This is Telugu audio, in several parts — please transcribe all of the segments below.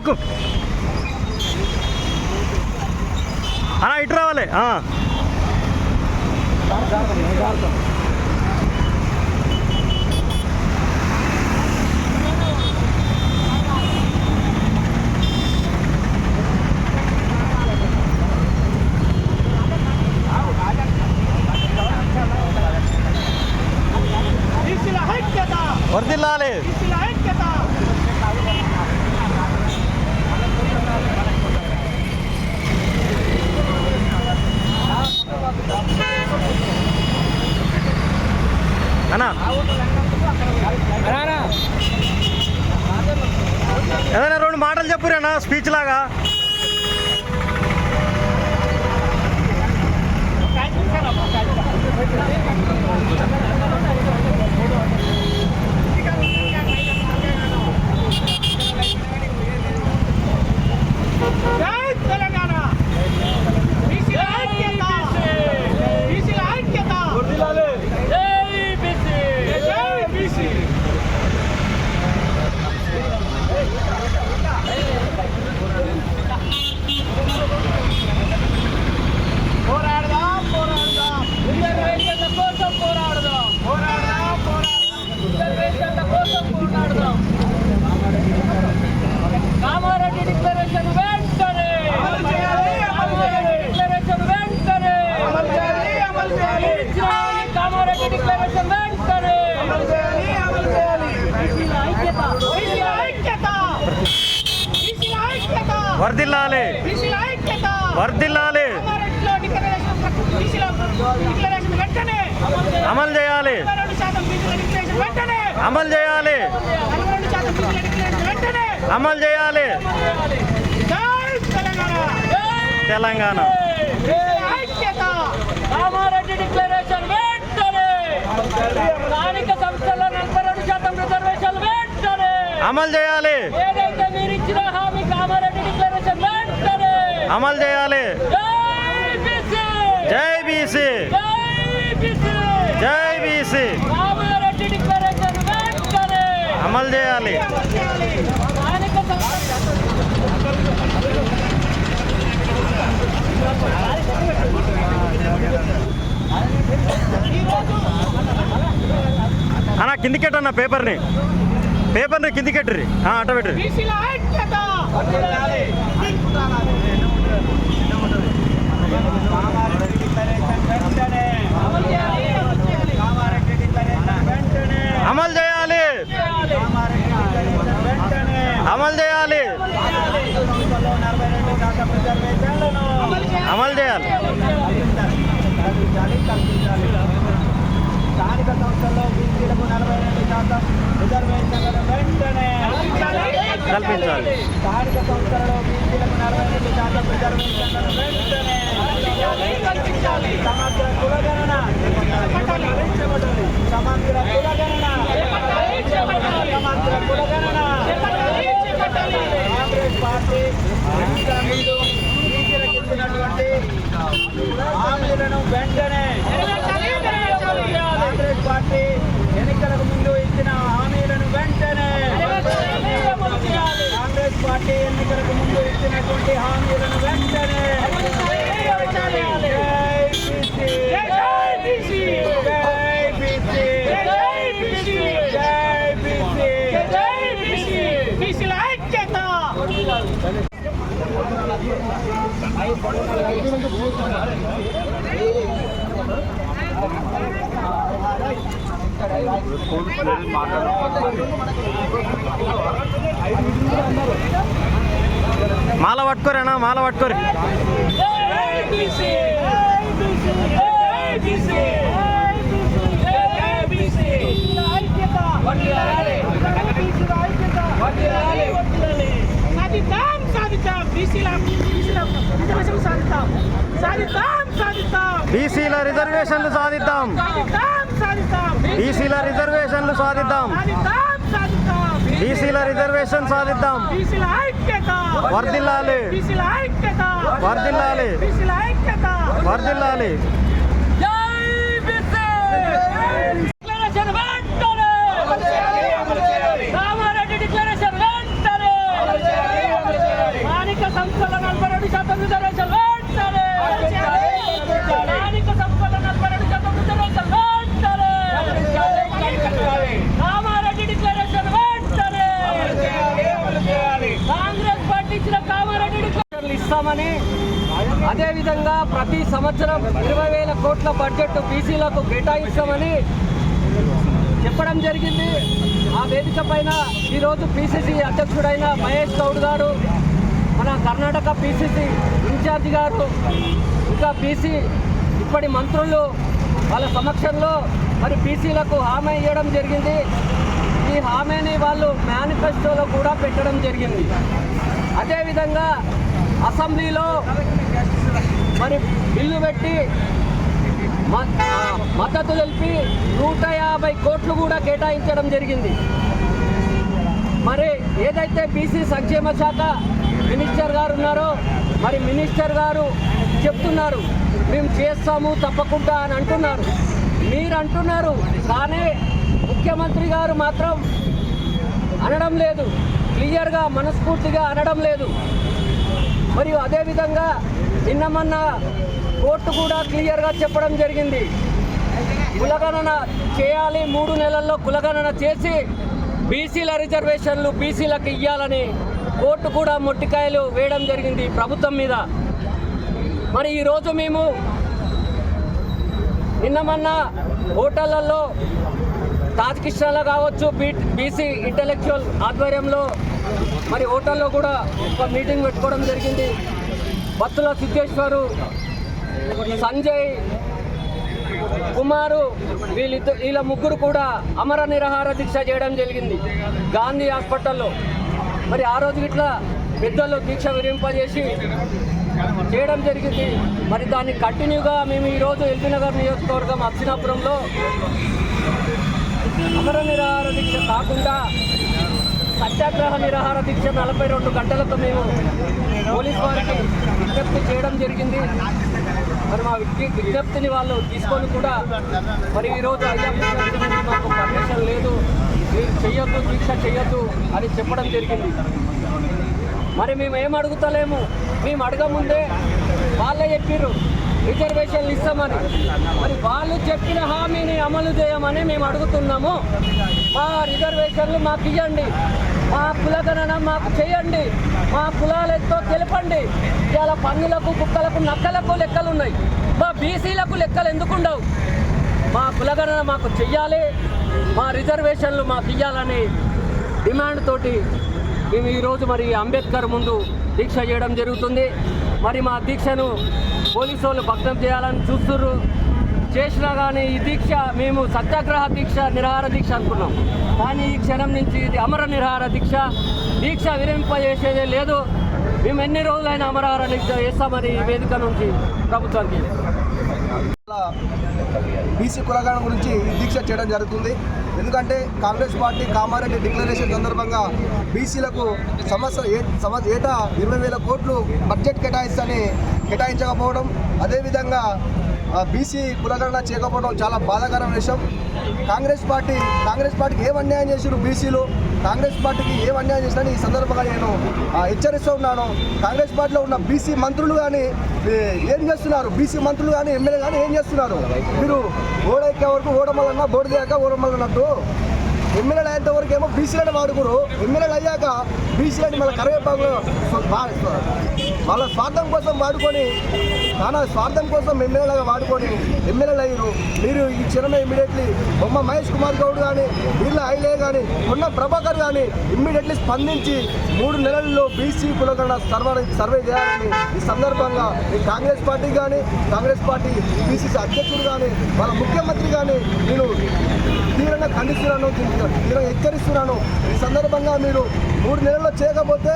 ఎక్కు అన్నా ఇటు రావాలి. వర్ధిల్లాలి. అన్నా ఏదైనా 2 మాటలు చెప్పురేనా స్పీచ్ లాగా. వర్ధిల్లాలి. వర్ధిల్లాలి. అమలు చేయాలి. అమలు చేయాలి. అమలు చేయాలి. తెలంగాణ కామారెడ్డి డిక్లరేషన్ వెంటనే. స్థానిక సంస్థల 42% రిజర్వేషన్ వెంటనే అమలు చేయాలి. ఏదైతే మీరు ఇచ్చిన హామీ కామారెడ్డి డిక్లరేషన్ వెంటనే అమలు చేయాలి. జై బీసీ. జై బీసీ. కామారెడ్డి డిక్లరేషన్ వెంటనే అమలు చేయాలి. స్థానిక అన్నా కిందికెట్టన్నా పేపర్ని కిందికెట్టరి అట్ట పెట్టరు. అమలు చేయాలి. అమలు చేయాలి. అమలు చేయాలి. స్థానిక సంస్థల్లో బీసీలకు 42% రిజర్వేషన్లను వెంటనే కల్పించాలి. స్థానిక సంస్థలలో బీసీలకు 42% రిజర్వేషన్లను వెంటనే సమగ్ర కులగణన. సమగ్ర కులగణన. సమగ్ర కులగణన. కాంగ్రెస్ పార్టీ ఎన్నికల ముందు బీసీలకు ఇచ్చినటువంటి హామీలను వెంటనే కాంగ్రెస్ పార్టీ ఎన్నికలకు ముందు ఇచ్చిన హామీలను వెంటనే కాంగ్రెస్ పార్టీ ఎన్నికలకు ముందు ఇచ్చినటువంటి హామీలను వెంటనే మాల పట్టుకోరేనా మాల పట్టుకోరు. బీసీల రిజర్వేషన్లు సాధిద్దాం. బీసీల రిజర్వేషన్లు సాధిద్దాం. బీసీల రిజర్వేషన్ సాధిద్దాం. వర్ధిల్లాలి. వర్ధిల్లాలి. వర్ధిల్లాలి. కామారెడ్డి డిక్లరేషన్ వెంటనే ఇస్తామని, అదేవిధంగా ప్రతి సంవత్సరం 20,000 కోట్ల బడ్జెట్ బీసీలకు కేటాయిస్తామని చెప్పడం జరిగింది. ఆ వేదిక పైన ఈరోజు పిసిసి అధ్యక్షుడైన మహేష్ గౌడ్ గారు, మన కర్ణాటక పిసిసి ఇన్ఛార్జి గారు, ఇంకా బీసీ ఇప్పటి మంత్రులు వాళ్ళ సమక్షంలో మరి బీసీలకు హామీ ఇవ్వడం జరిగింది. ఈ హామీని వాళ్ళు మేనిఫెస్టోలో కూడా పెట్టడం జరిగింది. అదేవిధంగా అసెంబ్లీలో మరి బిల్లు పెట్టి మద్దతు తెలిపి 150 కోట్లు కూడా కేటాయించడం జరిగింది. మరి ఏదైతే బీసీ సంక్షేమ శాఖ మినిస్టర్ గారు ఉన్నారో, మరి మినిస్టర్ గారు చెప్తున్నారు మేము చేస్తాము తప్పకుండా అని అంటున్నారు. మీరు అంటున్నారు కానీ ముఖ్యమంత్రి గారు మాత్రం అనడం లేదు, క్లియర్గా మనస్ఫూర్తిగా అనడం లేదు. మరియు అదేవిధంగా నిన్న మొన్న కోర్టు కూడా క్లియర్గా చెప్పడం జరిగింది, కులగణన చేయాలి, 3 నెలల్లో కులగణన చేసి బీసీల రిజర్వేషన్లు బీసీలకు ఇవ్వాలని కోర్టు కూడా మొట్టికాయలు వేయడం జరిగింది ప్రభుత్వం మీద. మరి ఈరోజు మేము నిన్న మొన్న హోటళ్లలో తాజ్కృష్ణలో కావచ్చు, బీసీ ఇంటలెక్చువల్ ఆధ్వర్యంలో మరి హోటల్లో కూడా ఒక మీటింగ్ పెట్టుకోవడం జరిగింది. బత్తుల సిద్ధేశ్వరు, సంజయ్ కుమారు వీళ్ళ ముగ్గురు కూడా అమర నిరాహార దీక్ష చేయడం జరిగింది గాంధీ హాస్పిటల్లో. మరి ఆ రోజు ఇట్లా పెద్దలు దీక్ష విరింపజేసి చేయడం జరిగింది. మరి దాన్ని కంటిన్యూగా మేము ఈరోజు ఎల్బీ నగర్ నియోజకవర్గం అర్చనాపురంలో అమర నిరాహార దీక్ష కాకుండా సత్యాగ్రహ నిరాహార దీక్ష 42 గంటలకు మేము పోలీస్ వారికి విజ్ఞప్తి చేయడం జరిగింది. మరి మా విజ్ఞప్తిని వాళ్ళు తీసుకొని కూడా మరి ఈరోజు మాకు పర్మిషన్ లేదు, మీరు చెయ్యొద్దు, దీక్ష చెయ్యొద్దు అని చెప్పడం జరిగింది. మరి మేము ఏం అడుగుతలేము, మేము అడగముందే వాళ్ళే చెప్పారు రిజర్వేషన్లు ఇస్తామని. మరి వాళ్ళు చెప్పిన హామీని అమలు చేయమని మేము అడుగుతున్నాము. మా రిజర్వేషన్లు మాకు ఇవ్వండి, మా కులగణన మాకు చేయండి, మా కులాలతో తెలపండి. ఇలా పన్నులకు, కుక్కలకు, నక్కలకు లెక్కలు ఉన్నాయి, మా బీసీలకు లెక్కలు ఎందుకు ఉండవు? మా కులగణన మాకు చెయ్యాలి, మా రిజర్వేషన్లు మాకు ఇవ్వాలని డిమాండ్ తోటి మేము ఈరోజు మరి అంబేద్కర్ ముందు దీక్ష చేయడం జరుగుతుంది. మరి మా దీక్షను పోలీసు వాళ్ళు భగ్నం చేయాలని చూస్తున్నారు. చేసినా కానీ ఈ దీక్ష మేము సత్యాగ్రహ దీక్ష, నిరాహార దీక్ష అనుకున్నాం. కానీ ఈ క్షణం నుంచి ఇది అమర నిరాహార దీక్ష, దీక్ష విరమింపజేసేదే లేదు. మేము ఎన్ని రోజులైనా అమరహార దీక్ష చేస్తామని ఈ వేదిక నుంచి ప్రభుత్వానికి బీసీ కులగణన గురించి దీక్ష చేయడం జరుగుతుంది. ఎందుకంటే కాంగ్రెస్ పార్టీ కామారెడ్డి డిక్లరేషన్ సందర్భంగా బీసీలకు ఏటా 20,000 కోట్లు బడ్జెట్ కేటాయించకపోవడం, అదేవిధంగా బీసీ కులగణన చేయకపోవడం చాలా బాధాకరమైన విషయం. కాంగ్రెస్ పార్టీకి ఏం అన్యాయం చేసిరు బీసీలు, కాంగ్రెస్ పార్టీకి ఏం అన్యాయం చేసినా ఈ సందర్భంగా నేను హెచ్చరిస్తూ ఉన్నాను. కాంగ్రెస్ పార్టీలో ఉన్న బీసీ మంత్రులు కానీ ఏం చేస్తున్నారు, బీసీ మంత్రులు కానీ ఎమ్మెల్యే కానీ ఏం చేస్తున్నారు? మీరు ఓడెక్కే వరకు ఓడమల్లన్నా, బోర్డు దిగాక ఓడమల్లన్నట్టు ఎమ్మెల్యేలు అయ్యేంత వరకు ఏమో బీసీలను వాడుకోరు, ఎమ్మెల్యేలు అయ్యాక బీసీలని మళ్ళీ కరివేపాకులు వాళ్ళ స్వార్థం కోసం వాడుకొని, చాలా స్వార్థం కోసం ఎమ్మెల్యేలుగా వాడుకొని ఎమ్మెల్యేలు అయ్యారు. మీరు ఈ క్షణమే ఇమ్మీడియట్లీ బొమ్మ మహేష్ కుమార్ గౌడ్ కానీ, వీళ్ళ ఐలే కానీ, ఉన్న ప్రభాకర్ కానీ ఇమ్మీడియట్లీ స్పందించి 3 నెలల్లో బీసీ కులగణన సర్వే చేయాలని ఈ సందర్భంగా ఈ కాంగ్రెస్ పార్టీ కానీ, కాంగ్రెస్ పార్టీ బీసీసీ అధ్యక్షుడు కానీ, వాళ్ళ ముఖ్యమంత్రి కానీ నేను తీవ్రంగా ఖండిస్తున్నాను, తీవ్రంగా హెచ్చరిస్తున్నాను. ఈ సందర్భంగా మీరు 3 నెలల్లో చేయకపోతే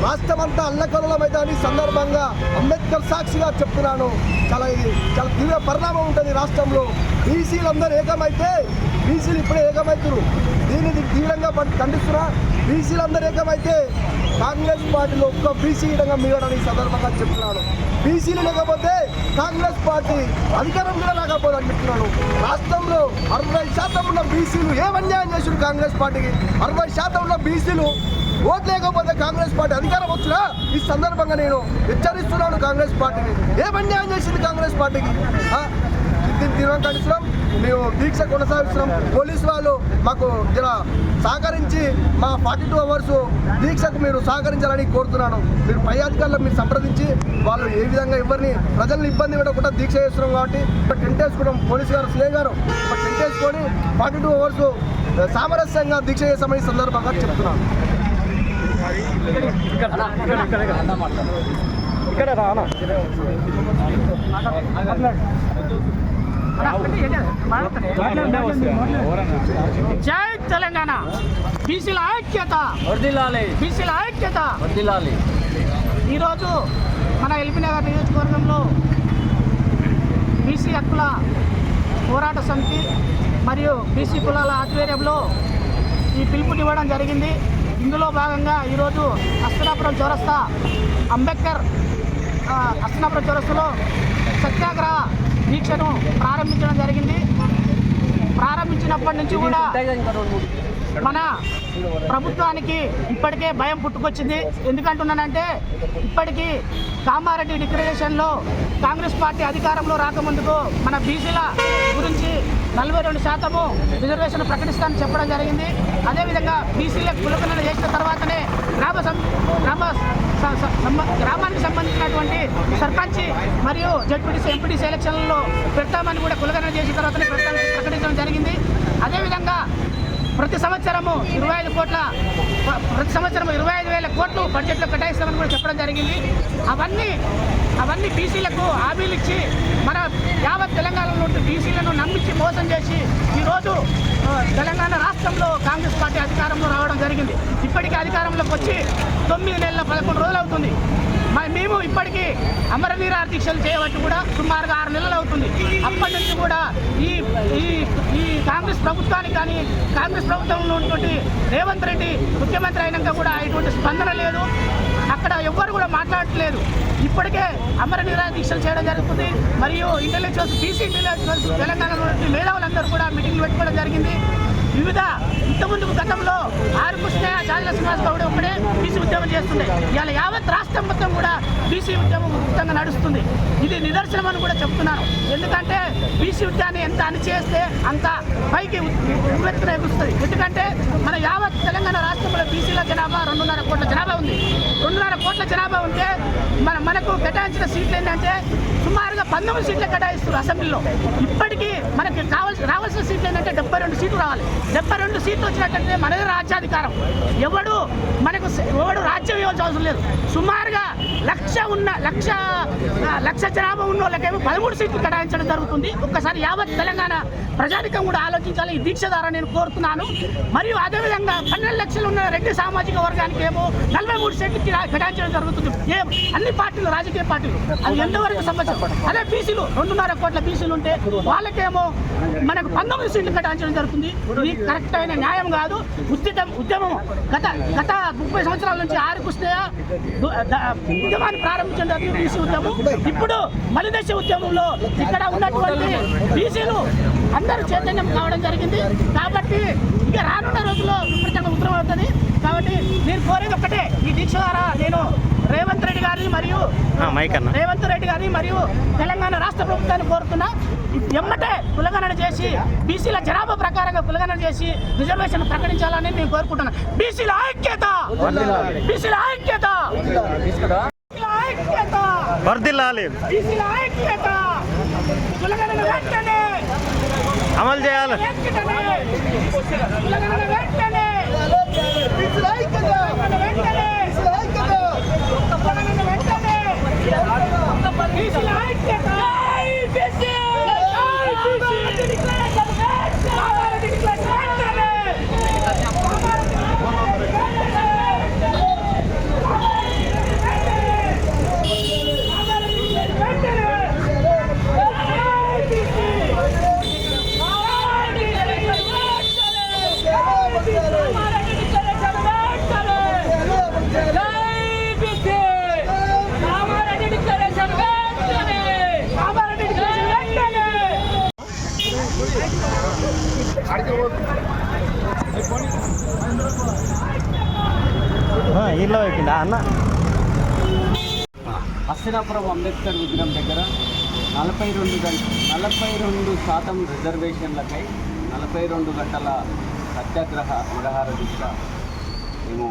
రాష్ట్రం అంతా అల్లకల్లోలమైందని సందర్భంగా అంబేద్కర్ సాక్షిగా చెప్తున్నాను. చాలా తీవ్ర పరిణామం ఉంటుంది రాష్ట్రంలో. బీసీలందరూ ఏకమైతే, బీసీలు ఇప్పుడే ఏకమవుతారు, దీన్ని తీవ్రంగా ఖండిస్తున్నా. బీసీలందరూ ఏకమైతే కాంగ్రెస్ పార్టీలో ఒక్క బీసీ విధంగా మిగలడని ఈ సందర్భంగా చెప్తున్నాను. బీసీలు లేకపోతే కాంగ్రెస్ పార్టీ అధికారం కూడా లేకపోదని చెప్తున్నాను. రాష్ట్రంలో 60% ఉన్న బీసీలు ఏం అన్యాయం చేశారు కాంగ్రెస్ పార్టీకి? 60% ఉన్న బీసీలు ఓట్ లేకపోతే కాంగ్రెస్ పార్టీ అధికారం వచ్చినా ఈ సందర్భంగా నేను హెచ్చరిస్తున్నాను కాంగ్రెస్ పార్టీని. ఏం అన్యాయం చేసింది కాంగ్రెస్ పార్టీకి? తీవ్రంగా ఖండిస్తున్నాం. మేము దీక్ష కొనసాగిస్తున్నాం. పోలీసు వాళ్ళు మాకు జర సహకరించి మా 42 అవర్స్ దీక్షకు మీరు సహకరించాలని కోరుతున్నాను. మీరు పై అధికారులకు మీరు సంప్రదించి వాళ్ళు ఏ విధంగా ఎవరిని ప్రజల్ని ఇబ్బంది పెట్టకుండా దీక్ష చేస్తున్నాం కాబట్టి ఒక టెంట్ వేసుకోవడం పోలీసు గారు సిఐ గారు ఒక టెంట్ వేసుకొని 42 అవర్స్ సామరస్యంగా దీక్ష చేస్తామని ఈ సందర్భంగా చెప్తున్నాను. ఇక్కడ రానా జై తెలంగాణ. బీసీల ఐక్యత, బీసీల ఐక్యత. ఈరోజు మన ఎల్బీనగర్ నియోజకవర్గంలో బీసీ హక్కుల పోరాట సమితి మరియు బీసీ కులాల ఆధ్వర్యంలో ఈ పిలుపునివ్వడం జరిగింది. ఇందులో భాగంగా ఈరోజు హస్తినాపురం చౌరస్తా అంబేద్కర్ హస్తినాపురం చౌరస్తాలో సత్యాగ్రహ దీక్షను ప్రారంభించడం జరిగింది. ప్రారంభించినప్పటి నుంచి కూడా మన ప్రభుత్వానికి ఇప్పటికే భయం పుట్టుకొచ్చింది. ఎందుకంటున్నానంటే ఇప్పటికీ కామారెడ్డి డిక్లరేషన్లో కాంగ్రెస్ పార్టీ అధికారంలో రాకముందుకు మన బీసీల గురించి 42% రిజర్వేషన్ ప్రకటిస్తానని చెప్పడం జరిగింది. అదేవిధంగా బీసీలకు కులగణన చేసిన తర్వాతనే గ్రామానికి సంబంధించినటువంటి సర్పంచ్ మరియు జడ్పీటీసీ ఎంపీటీసీ ఎలక్షన్లలో పెడతామని కూడా కులగణన చేసిన తర్వాతనే పెడతామని ప్రకటించడం జరిగింది. అదేవిధంగా ప్రతి సంవత్సరము 25,000 కోట్లు బడ్జెట్లో కేటాయిస్తామని కూడా చెప్పడం జరిగింది. అవన్నీ బీసీలకు హామీలు ఇచ్చి మన యావత్ తెలంగాణలో బీసీలను నమ్మించి మోసం చేసి ఈరోజు తెలంగాణ రాష్ట్రంలో కాంగ్రెస్ పార్టీ అధికారంలో రావడం జరిగింది. ఇప్పటికీ అధికారంలోకి వచ్చి 9 నెలల 11 రోజులు అవుతుంది. మేము ఇప్పటికీ అమరవీర దీక్షలు చేయబట్టి కూడా సుమారుగా 6 నెలలు అవుతుంది. అప్పటి నుంచి కూడా ఈ కాంగ్రెస్ ప్రభుత్వానికి కానీ కాంగ్రెస్ ప్రభుత్వంలో ఉన్నటువంటి రేవంత్ రెడ్డి ముఖ్యమంత్రి అయినాక కూడా ఇటువంటి స్పందన లేదు. అక్కడ ఎవ్వరు కూడా మాట్లాడట్లేదు. ఇప్పటికే అమరవీర దీక్షలు చేయడం జరుగుతుంది. మరియు ఇంటెలెక్చువల్స్ బీసీ ఇంటెలెక్చువల్స్ తెలంగాణలో మేధావులందరూ కూడా మీటింగ్లు పెట్టుకోవడం జరిగింది. వివిధ ఇంతకుముందు గతంలో ఆరుకృష్ణ చార్ల శ్రీనివాస్ గౌడ్ ఒక్కడే బీసీ ఉద్యమం చేస్తుండే. ఇవాళ యావత్ రాష్ట్రం మొత్తం కూడా బీసీ ఉద్యమం ఉచితంగా నడుస్తుంది. ఇది నిదర్శనం అని కూడా చెప్తున్నాను. ఎందుకంటే బీసీ ఉద్యమాన్ని ఎంత అణిచేస్తే అంత పైకి ఉవ్వెత్తున ఎగుస్తుంది. ఎందుకంటే మన యావత్ తెలంగాణ రాష్ట్రంలో బీసీల జనాభా 2.5 కోట్ల జనాభా ఉంది. 2.5 కోట్ల జనాభా ఉంటే మనకు కేటాయించిన సీట్లు ఏంటంటే సుమారుగా 19 సీట్లు కేటాయిస్తారు అసెంబ్లీలో. ఇప్పటికీ మనకి రావాల్సిన సీట్లు ఏంటంటే 72 సీట్లు రావాలి. 72 సీట్లు వచ్చినట్టయితే మనదే రాజ్యాధికారం. ఎవడు రాజ్యం ఇవ్వాల్సిన అవసరం లేదు. సుమారుగా లక్ష జనాభా ఉన్న వాళ్ళకేమో 13 సీట్లు కేటాయించడం జరుగుతుంది. ఒక్కసారి యావత్ తెలంగాణ ప్రజానికం కూడా ఆలోచించాలి. ఈ దీక్ష ద్వారా నేను కోరుతున్నాను. మరియు అదేవిధంగా 12 లక్షలు ఉన్న రెడ్డి సామాజిక వర్గానికి ఏమో 43 సీట్లు కేటాయించడం జరుగుతుంది. అన్ని పార్టీలు, రాజకీయ పార్టీలు. అది ఎంతవరకు సంబంధించి అదే బీసీలు 2.5 కోట్ల బీసీలు ఉంటే వాళ్ళకేమో మనకు 19 సీట్లు కేటాయించడం జరుగుతుంది. ఇది కరెక్ట్ అయిన న్యాయం కాదు. ఉద్యమం గత 30 సంవత్సరాల నుంచి ఆరుకృష్ణయ్య ఉద్యమాన్ని ప్రారంభించడం బీసీ ఉద్యమం. ఇప్పుడు మలిదశ ఉద్యమంలో ఇక్కడ ఉన్నటువంటి బీసీలు అందరూ చైతన్యం కావడం జరిగింది. కాబట్టి ఇక రానున్న రోజుల్లో విపరీతంగా ఉత్తరం అవుతుంది. కాబట్టి నేను కోరేది ఒక్కటే, ఈ దీక్ష ద్వారా నేను రేవంత్ రెడ్డి గారిని మరియు తెలంగాణ రాష్ట్ర ప్రభుత్వాన్ని కోరుతున్నా. ఎమ్మటే కులగణన చేసి బీసీల జనాభా ప్రకారంగా కులగణన చేసి రిజర్వేషన్ ప్రకటించాలని నేను కోరుకుంటున్నాను. బీసీల ఐక్యత, బీసీల ఐక్యత, ఐక్యత, వర్ధిల్లాలి. బీసీల ఐక్యత. కులగణన వెంటనే అమలు చేయాలి. కులగణన వెంటనే బీసీల ఐక్యత, వెంటనే బీసీల ఐక్యత. ఇల్లు పెట్టిందా అన్న? హస్తినాపురం అంబేద్కర్ విగ్రహం దగ్గర 42% రిజర్వేషన్లకై 42 గంటల సత్యాగ్రహ నిరాహార దీక్ష మేము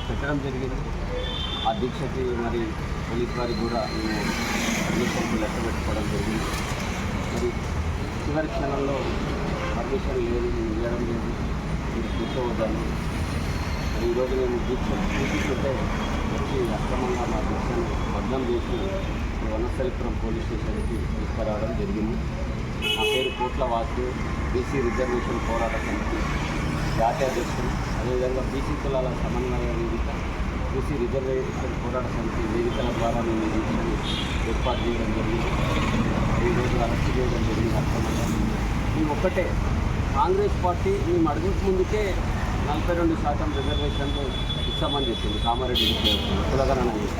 పెట్టడం జరిగింది. ఆ దీక్షకి మరి పోలీస్ వారికి కూడా మేము పర్మిషన్కి లెక్క పెట్టుకోవడం జరిగింది. మరి చివరి క్షణంలో పర్మిషన్ లేదు, మేము ఇవ్వడం లేదు, మీరు కూర్చోవద్దని. మరి ఈరోజు నేను దీక్ష చూపించుకుంటే వచ్చి అక్రమంగా మా దీక్షను భగ్నం చేసి వనస్థలిపురం పోలీస్ స్టేషన్కి తీసుకురావడం జరిగింది. నా పేరు కోట్ల వాసు, బీసీ రిజర్వేషన్ పోరాట సమితి జాతీయ అధ్యక్షుడు, అదేవిధంగా బీసీ కులాల సమన్వయ వేదిక, బీసీ రిజర్వేషన్ పోరాట సమితి వేదికల ద్వారా మేము ఈ దీక్షను ఏర్పాటు చేయడం జరిగింది. ఈరోజు అరెస్ట్ చేయడం జరిగింది అక్రమంగా. మేము ఒక్కటే, కాంగ్రెస్ పార్టీ మేము అడుగుకు ముందుకే 42% రిజర్వేషన్లు ఇస్తామని చెప్పింది కామారెడ్డి కులగణన చేసి.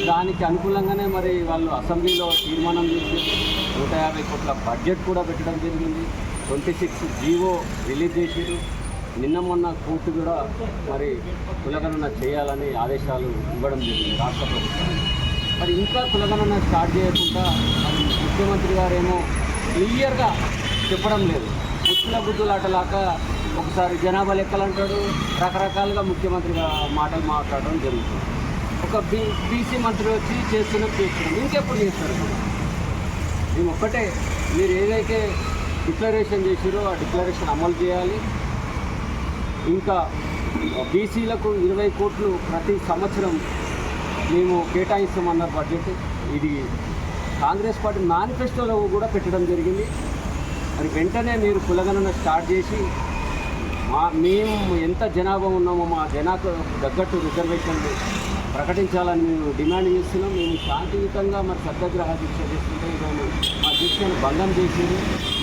దానికి అనుకూలంగానే మరి వాళ్ళు అసెంబ్లీలో తీర్మానం చేసి 150 కోట్ల బడ్జెట్ కూడా పెట్టడం జరిగింది. 26 జీవో రిలీజ్ చేసారు. నిన్న మొన్న కోర్టు కూడా మరి కులగణన చేయాలని ఆదేశాలు ఇవ్వడం జరిగింది రాష్ట్ర ప్రభుత్వం. మరి ఇంకా కులగణన స్టార్ట్ చేయకుండా మరి ముఖ్యమంత్రి గారేమో క్లియర్గా చెప్పడం లేదు. పుచ్చుల గుద్దులాటలాక ఒకసారి జనాభా లెక్కలు అంటాడు, రకరకాలుగా ముఖ్యమంత్రి మాటలు మాట్లాడడం జరుగుతుంది. ఒక బీసీ మంత్రి వచ్చి చేస్తున్నాం ఇంకెప్పుడు చేస్తారు? మేము ఒక్కటే, మీరు ఏదైతే డిక్లరేషన్ చేసిరో ఆ డిక్లరేషన్ అమలు చేయాలి. ఇంకా బీసీలకు 20 కోట్లు ప్రతి సంవత్సరం మేము కేటాయిస్తామన్నారు బడ్జెట్. ఇది కాంగ్రెస్ పార్టీ మేనిఫెస్టోలో కూడా పెట్టడం జరిగింది. మరి వెంటనే మీరు కులగణన స్టార్ట్ చేసి మేము ఎంత జనాభా ఉన్నామో మా జనాభా తగ్గట్టు రిజర్వేషన్లు ప్రకటించాలని మేము డిమాండ్ చేస్తున్నాం. మేము శాంతియుతంగా మరి సత్యాగ్రహ దీక్ష చేస్తుంటే ఈరోజు మా దీక్షను భంగం చేసేది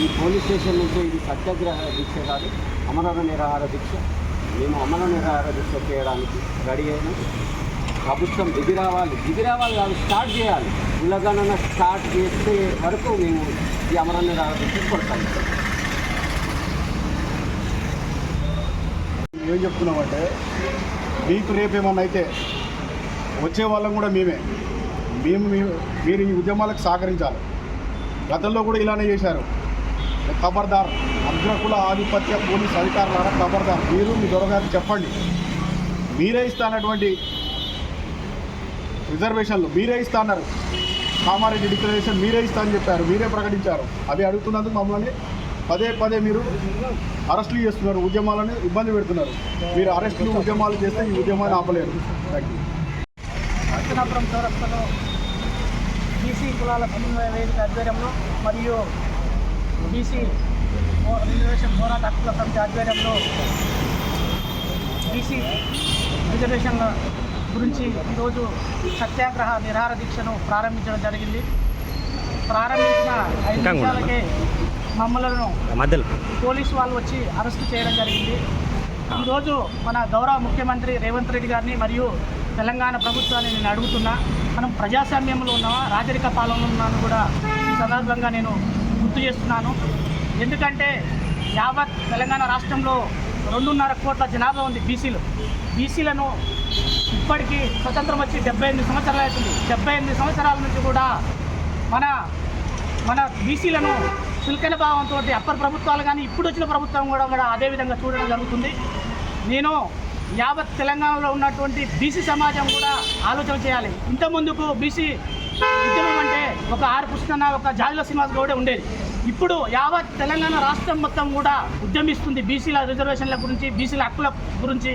ఈ పోలీస్ స్టేషన్ నుంచి. ఇది సత్యాగ్రహ దీక్ష కాదు, అమరణ నిరాహార దీక్ష. మేము అమరణ నిరాహార దీక్ష చేయడానికి రెడీ అయినాం. ప్రభుత్వం దిగిరావాలి కాదు, స్టార్ట్ చేయాలి. కులగణన స్టార్ట్ చేసే వరకు మేము ఈ అమరణ నిరాహార దీక్ష కొనసాగిస్తాం. ఏం చెప్తున్నామంటే, మీకు రేపేమన్నా అయితే వచ్చే వాళ్ళం కూడా మీరు ఈ ఉద్యమాలకు సహకరించాలి. గతంలో కూడా ఇలానే చేశారు. ఖబర్దార్, అగ్రకుల ఆధిపత్య పోలీస్ అధికారులారా ఖబర్దార్, మీరు మీ దొరగారికి చెప్పండి. మీరే ఇస్తానటువంటి రిజర్వేషన్లు మీరే ఇస్తా అన్నారు. కామారెడ్డి డిక్లరేషన్ మీరే ఇస్తా అని చెప్పారు, మీరే ప్రకటించారు. అవి అడుగుతున్నందుకు మమ్మల్ని పదే మీరు అరెస్టులు చేస్తున్నారు, ఉద్యమాలను ఇబ్బంది పెడుతున్నారు. మీరు అరెస్టులు ఉద్యమాలు చేస్తే ఈ ఉద్యమాన్ని ఆపలేరు. Thank you. హస్తినాపురం చౌరస్తాలో బీసీ కులాల సమన్వయ వేదిక ఆధ్వర్యంలో మరియు బీసీ రిజర్వేషన్ పోరాట హక్కుల సమితి ఆధ్వర్యంలో బీసీ రిజర్వేషన్ల గురించి ఈరోజు సత్యాగ్రహ నిరాహార దీక్షను ప్రారంభించడం జరిగింది. ప్రారంభించిన 5 నిమిషాలకే మమ్మలను పోలీసు వాళ్ళు వచ్చి అరెస్టు చేయడం జరిగింది. ఈరోజు మన గౌరవ ముఖ్యమంత్రి రేవంత్ రెడ్డి గారిని మరియు తెలంగాణ ప్రభుత్వాన్ని నేను అడుగుతున్నా, మనం ప్రజాస్వామ్యంలో ఉన్నామా, రాజరిక పాలనలో ఉన్నాను కూడా ఈ సందర్భంగా నేను గుర్తు చేస్తున్నాను. ఎందుకంటే యావత్ తెలంగాణ రాష్ట్రంలో 2.5 కోట్ల జనాభా ఉంది బీసీలను ఇప్పటికీ స్వతంత్రం వచ్చి 78 సంవత్సరాలు అవుతుంది. 78 సంవత్సరాల నుంచి కూడా మన బీసీలను చులకన భావంతో అప్పటి ప్రభుత్వాలు కానీ ఇప్పుడు వచ్చిన ప్రభుత్వం కూడా అదేవిధంగా చూడడం జరుగుతుంది. నేను యావత్ తెలంగాణలో ఉన్నటువంటి బీసీ సమాజం కూడా ఆలోచన చేయాలి. ఇంతకుముందుకు బీసీ ఉద్యమం అంటే ఒక ఆర్ కృష్ణ, ఒక జాజుల శ్రీనివాస్ గౌడే ఉండేది. ఇప్పుడు యావత్ తెలంగాణ రాష్ట్రం మొత్తం కూడా ఉద్యమిస్తుంది. బీసీల రిజర్వేషన్ల గురించి, బీసీల హక్కుల గురించి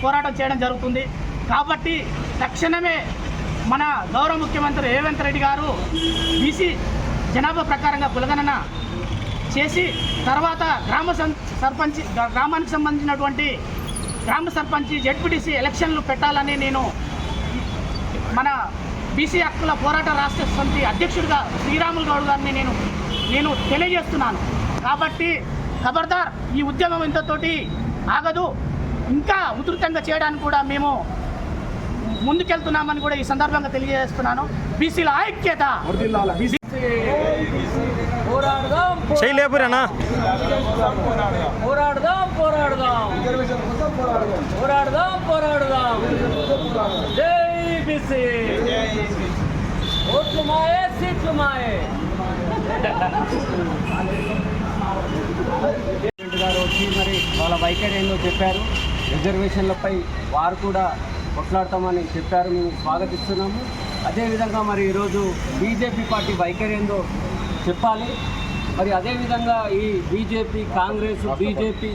పోరాటం చేయడం జరుగుతుంది. కాబట్టి తక్షణమే మన గౌరవ ముఖ్యమంత్రి రేవంత్ రెడ్డి గారు బీసీ జనాభా ప్రకారంగా కులగణన చేసి తర్వాత గ్రామానికి సంబంధించినటువంటి గ్రామ సర్పంచ్, జెడ్పీటీసీ ఎలక్షన్లు పెట్టాలని నేను మన బీసీ హక్కుల పోరాట రాష్ట్ర సమితి అధ్యక్షుడిగా శ్రీరాములు గౌడ్ గారిని నేను తెలియజేస్తున్నాను. కాబట్టి ఖబర్దార్, ఈ ఉద్యమం ఇంతతోటి ఆగదు, ఇంకా ఉధృతంగా చేయడానికి కూడా మేము ముందుకెళ్తున్నామని కూడా ఈ సందర్భంగా తెలియజేస్తున్నాను. బీసీల ఐక్యత. చేయలేపురేనా పోరాడదాం. జై బీసీ. ఓట్లు మాయే, సీట్లు మాయే. గారు వచ్చి మరి వాళ్ళ వైఖరి ఏందో చెప్పారు. రిజర్వేషన్లపై వారు కూడా కొట్లాడతామని చెప్పారు. మేము స్వాగతిస్తున్నాము. అదేవిధంగా మరి ఈరోజు బీజేపీ పార్టీ వైఖరి ఏందో చెప్పాలి. మరి అదేవిధంగా ఈ బీజేపీ, కాంగ్రెస్, బీజేపీ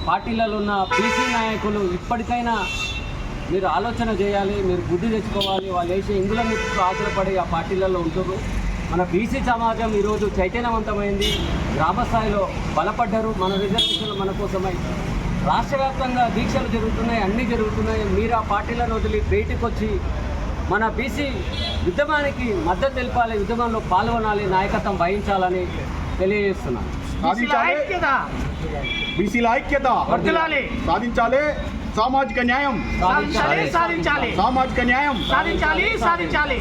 పార్టీలలో ఉన్న బీసీ నాయకులు ఇప్పటికైనా మీరు ఆలోచన చేయాలి, మీరు బుద్ధి తెచ్చుకోవాలి. వాళ్ళు వేసే ఇందులని ఆశపడి ఆ పార్టీలలో ఉంటున్నారు. మన బీసీ సమాజం ఈరోజు చైతన్యవంతమైంది, గ్రామస్థాయిలో బలపడ్డారు. మన రిజర్వేషన్లు మన కోసమై రాష్ట్ర వ్యాప్తంగా దీక్షలు జరుగుతున్నాయి, అన్నీ జరుగుతున్నాయి. మీరు ఆ పార్టీలను వదిలి బయటకు వచ్చి మన బీసీ ఉద్యమానికి మద్దతు తెలపాలి, ఉద్యమంలో పాల్గొనాలి, నాయకత్వం వహించాలని తెలియజేస్తున్నాను. బీసీల ఐక్యత వర్ధిల్లాలి. సాధించాలి. సామాజిక న్యాయం సాధించాలి. సామాజిక న్యాయం సాధించాలి.